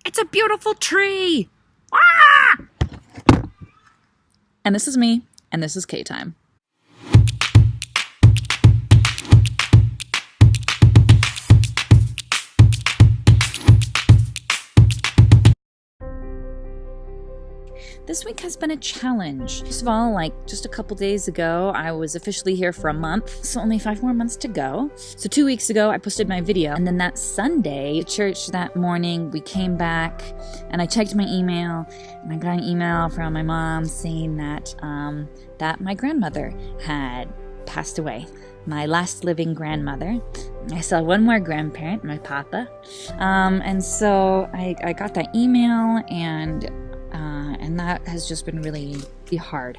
It's a beautiful tree! Ah! And this is me, and this is K-Time. This week has been a challenge. First of all, just a couple days ago, I was officially here for a month, so only 5 more months to go. So 2 weeks ago, I posted my video, and then that Sunday, at church that morning, we came back, and I checked my email, and I got an email from my mom saying that my grandmother had passed away. My last living grandmother. I still have one more grandparent, my papa. And so I got that email, and that has just been really hard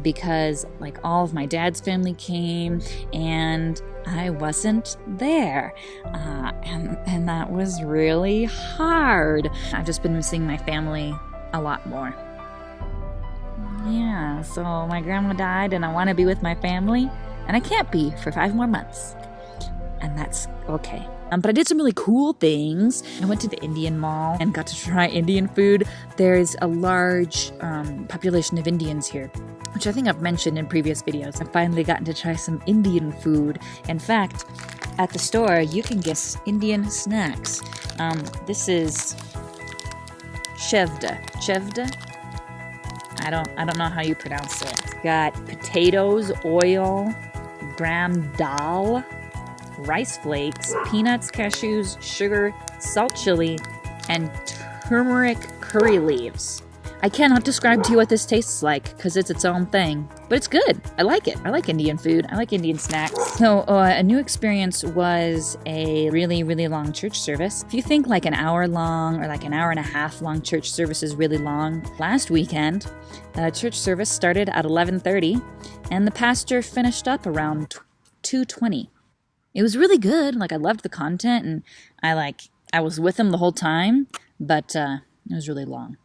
because all of my dad's family came and I wasn't there, and that was really hard. I've just been missing my family a lot more. Yeah, so my grandma died and I want to be with my family, and I can't be for 5 more months, and that's okay. But I did some really cool things. I went to the Indian mall and got to try Indian food. There's a large population of Indians here, which I think I've mentioned in previous videos. I've finally gotten to try some Indian food. In fact, at the store, you can get Indian snacks. This is chevda. Chevda? I don't know how you pronounce it. It's got potatoes, oil, gram dal, rice flakes, peanuts, cashews, sugar, salt chili, and turmeric curry leaves. I cannot describe to you what this tastes like because it's its own thing, but it's good. I like it. I like Indian food. I like Indian snacks. So a new experience was a really, really long church service. If you think an hour long or an hour and a half long church service is really long, last weekend, church service started at 11:30 and the pastor finished up around 2:20. It was really good. I loved the content, and I was with him the whole time, but it was really long.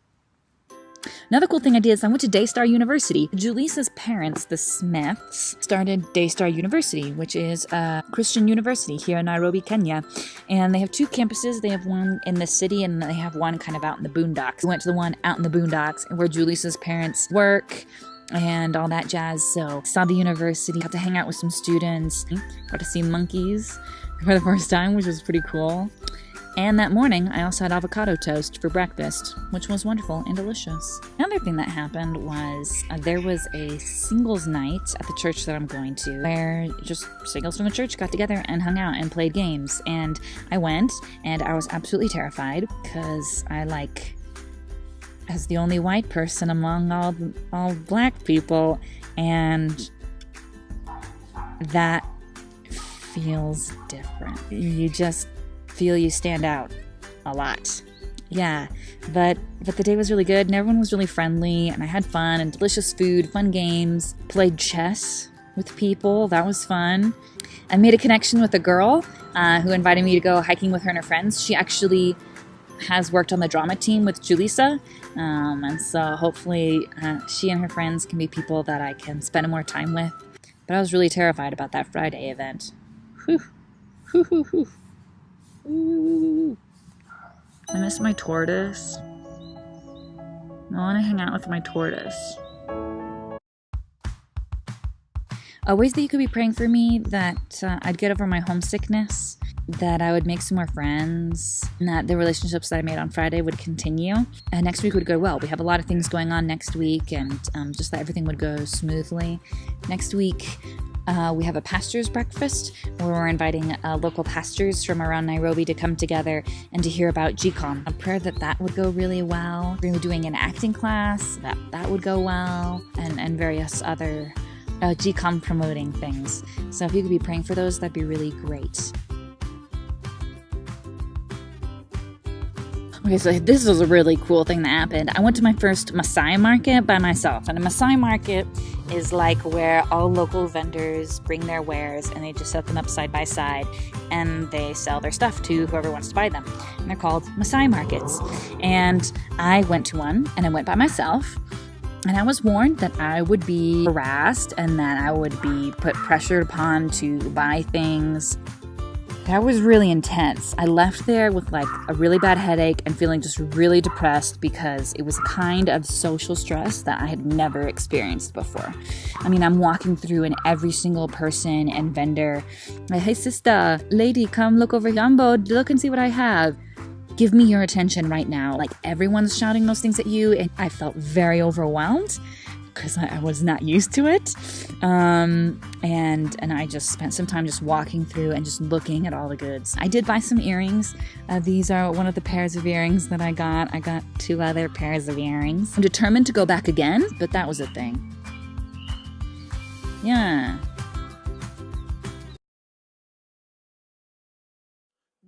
Another cool thing I did is I went to Daystar University. Julisa's parents, the Smiths, started Daystar University, which is a Christian university here in Nairobi, Kenya. And they have 2 campuses. They have one in the city, and they have one kind of out in the boondocks. We went to the one out in the boondocks where Julisa's parents work and all that jazz. So saw the university, got to hang out with some students, got to see monkeys for the first time, which was pretty cool. And that morning, I also had avocado toast for breakfast, which was wonderful and delicious. Another thing that happened was there was a singles night at the church that I'm going to, where just singles from the church got together and hung out and played games. And I went, and I was absolutely terrified because as the only white person among all black people, and that feels different. You just feel you stand out a lot. Yeah, but the day was really good, and everyone was really friendly, and I had fun, and delicious food, fun games, played chess with people. That was fun. I made a connection with a girl who invited me to go hiking with her and her friends. She actually has worked on the drama team with Julissa, and so hopefully she and her friends can be people that I can spend more time with. But I was really terrified about that Friday event. Whew. Whew, whew, whew. Ooh. I miss my tortoise. I want to hang out with my tortoise. Ways that you could be praying for me, that I'd get over my homesickness, that I would make some more friends, and that the relationships that I made on Friday would continue. And next week would go well. We have a lot of things going on next week, and just that everything would go smoothly. Next week, we have a pastor's breakfast where we're inviting local pastors from around Nairobi to come together and to hear about GCOM. A prayer that would go really well. We're doing an acting class, that would go well, and various other GCOM promoting things. So if you could be praying for those, that'd be really great. Okay, so this is a really cool thing that happened. I went to my first Maasai market by myself. And a Maasai market is where all local vendors bring their wares and they just set them up side by side and they sell their stuff to whoever wants to buy them. And they're called Maasai markets. And I went to one and I went by myself. And I was warned that I would be harassed and that I would be put pressured upon to buy things. That was really intense. I left there with like a really bad headache and feeling just really depressed because it was a kind of social stress that I had never experienced before. I mean, I'm walking through and every single person and vendor, like, hey sister, lady, come look over Yumbo, look and see what I have. Give me your attention right now. Like everyone's shouting those things at you and I felt very overwhelmed because I was not used to it. And I just spent some time just walking through and just looking at all the goods. I did buy some earrings. These are one of the pairs of earrings that I got. I got 2 other pairs of earrings. I'm determined to go back again, but that was a thing. Yeah.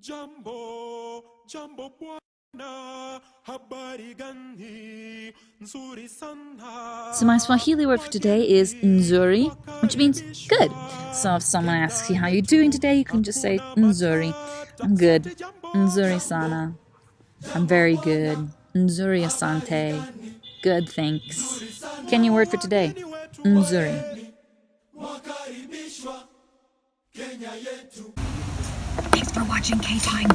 Jambo, Jambo Bwana, habari gani, nzuri sana. So my Swahili word for today is nzuri, which means good. So if someone asks you how you're doing today, you can just say nzuri. I'm good. Nzuri sana. I'm very good. Nzuri asante. Good, thanks. Kenya word for today, nzuri. Thanks for watching K-Time.